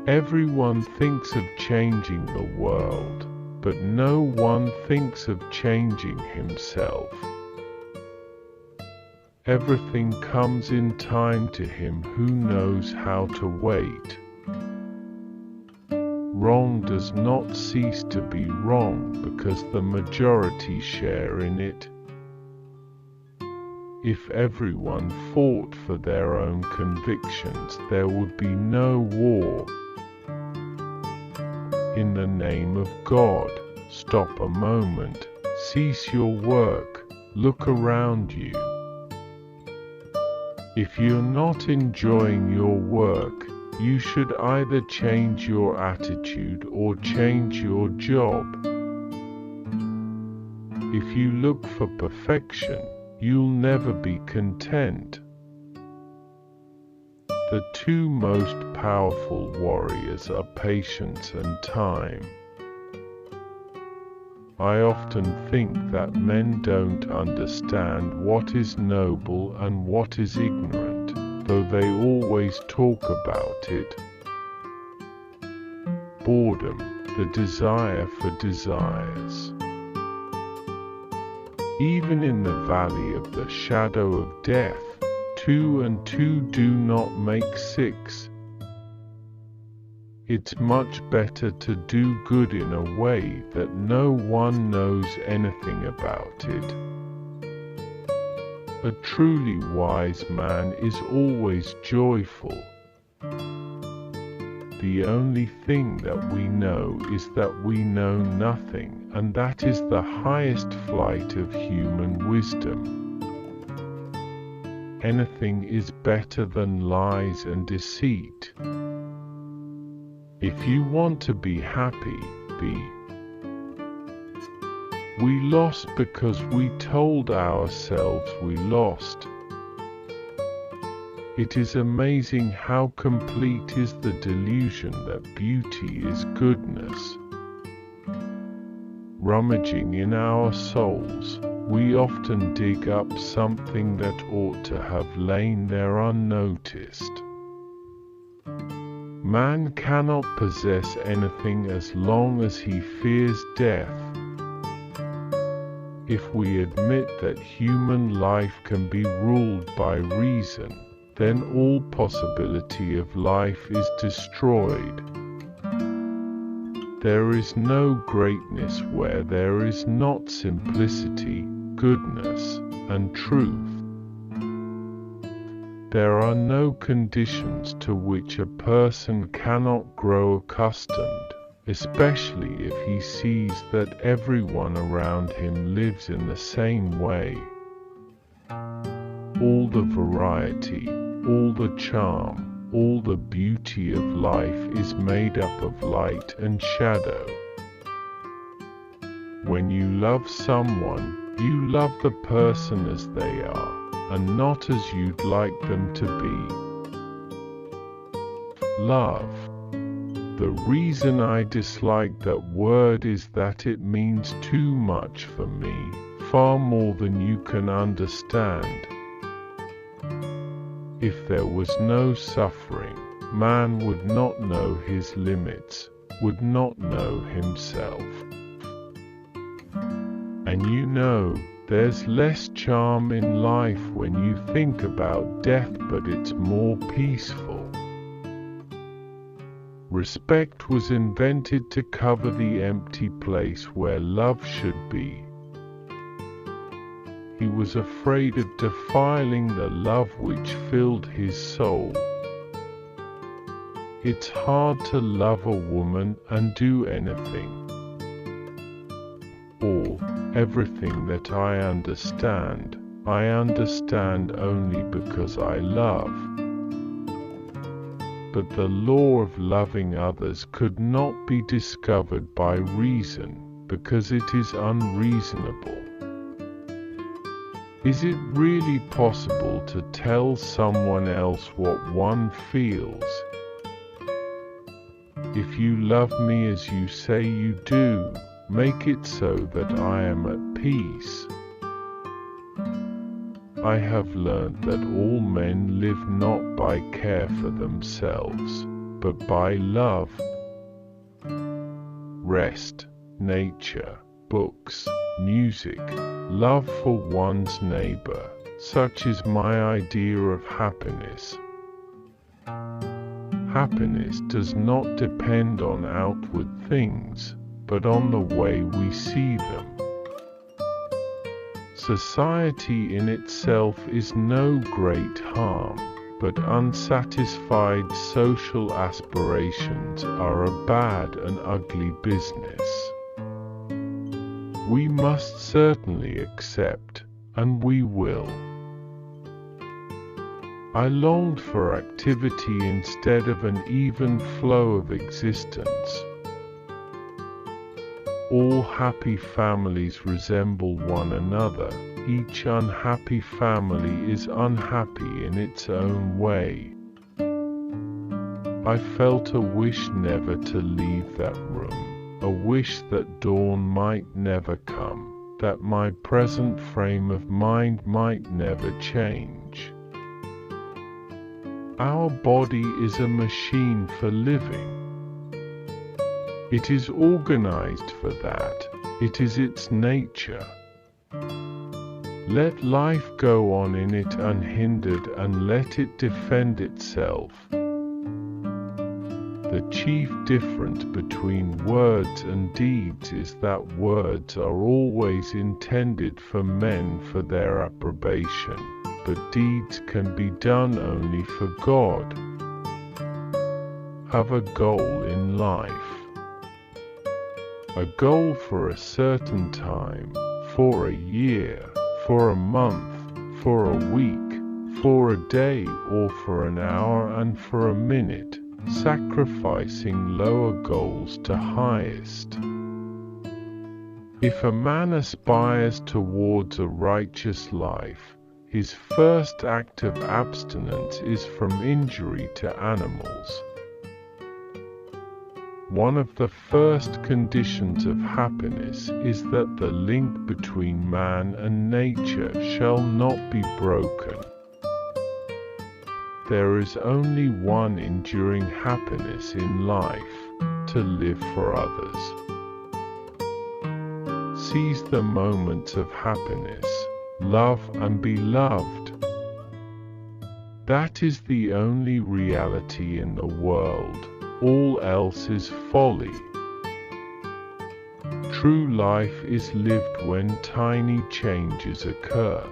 Everyone thinks of changing the world, but no one thinks of changing himself. Everything comes in time to him who knows how to wait. Wrong does not cease to be wrong because the majority share in it. If everyone fought for their own convictions, there would be no war. In the name of God, stop a moment, cease your work, look around you. If you're not enjoying your work, you should either change your attitude or change your job. If you look for perfection, you'll never be content. The two most powerful warriors are patience and time. I often think that men don't understand what is noble and what is ignorant, though they always talk about it. Boredom, the desire for desires. Even in the valley of the shadow of death, 2 and 2 do not make 6. It's much better to do good in a way that no one knows anything about it. A truly wise man is always joyful. The only thing that we know is that we know nothing, and that is the highest flight of human wisdom. Anything is better than lies and deceit. If you want to be happy, be. We lost because we told ourselves we lost. It is amazing how complete is the delusion that beauty is goodness. Rummaging in our souls, we often dig up something that ought to have lain there unnoticed. Man cannot possess anything as long as he fears death. If we admit that human life can be ruled by reason, then all possibility of life is destroyed. There is no greatness where there is not simplicity, goodness, and truth. There are no conditions to which a person cannot grow accustomed, especially if he sees that everyone around him lives in the same way. All the variety, all the charm, all the beauty of life is made up of light and shadow. When you love someone, you love the person as they are, and not as you'd like them to be. Love. The reason I dislike that word is that it means too much for me, far more than you can understand. If there was no suffering, man would not know his limits, would not know himself. And you know, there's less charm in life when you think about death, but it's more peaceful. Respect was invented to cover the empty place where love should be. He was afraid of defiling the love which filled his soul. It's hard to love a woman and do anything. Or, everything that I understand only because I love. But the law of loving others could not be discovered by reason, because it is unreasonable. Is it really possible to tell someone else what one feels? If you love me as you say you do, make it so that I am at peace. I have learned that all men live not by care for themselves, but by love, rest, nature, books, music, love for one's neighbor. Such is my idea of happiness. Happiness does not depend on outward things, but on the way we see them. Society in itself is no great harm, but unsatisfied social aspirations are a bad and ugly business. We must certainly accept, and we will. I longed for activity instead of an even flow of existence. All happy families resemble one another. Each unhappy family is unhappy in its own way. I felt a wish never to leave that room, a wish that dawn might never come, that my present frame of mind might never change. Our body is a machine for living. It is organized for that. It is its nature. Let life go on in it unhindered and let it defend itself. The chief difference between words and deeds is that words are always intended for men for their approbation, but deeds can be done only for God. Have a goal in life. A goal for a certain time, for a year, for a month, for a week, for a day or for an hour and for a minute, sacrificing lower goals to highest. If a man aspires towards a righteous life, his first act of abstinence is from injury to animals. One of the first conditions of happiness is that the link between man and nature shall not be broken. There is only one enduring happiness in life, to live for others. Seize the moments of happiness, love and be loved. That is the only reality in the world. All else is folly. True life is lived when tiny changes occur.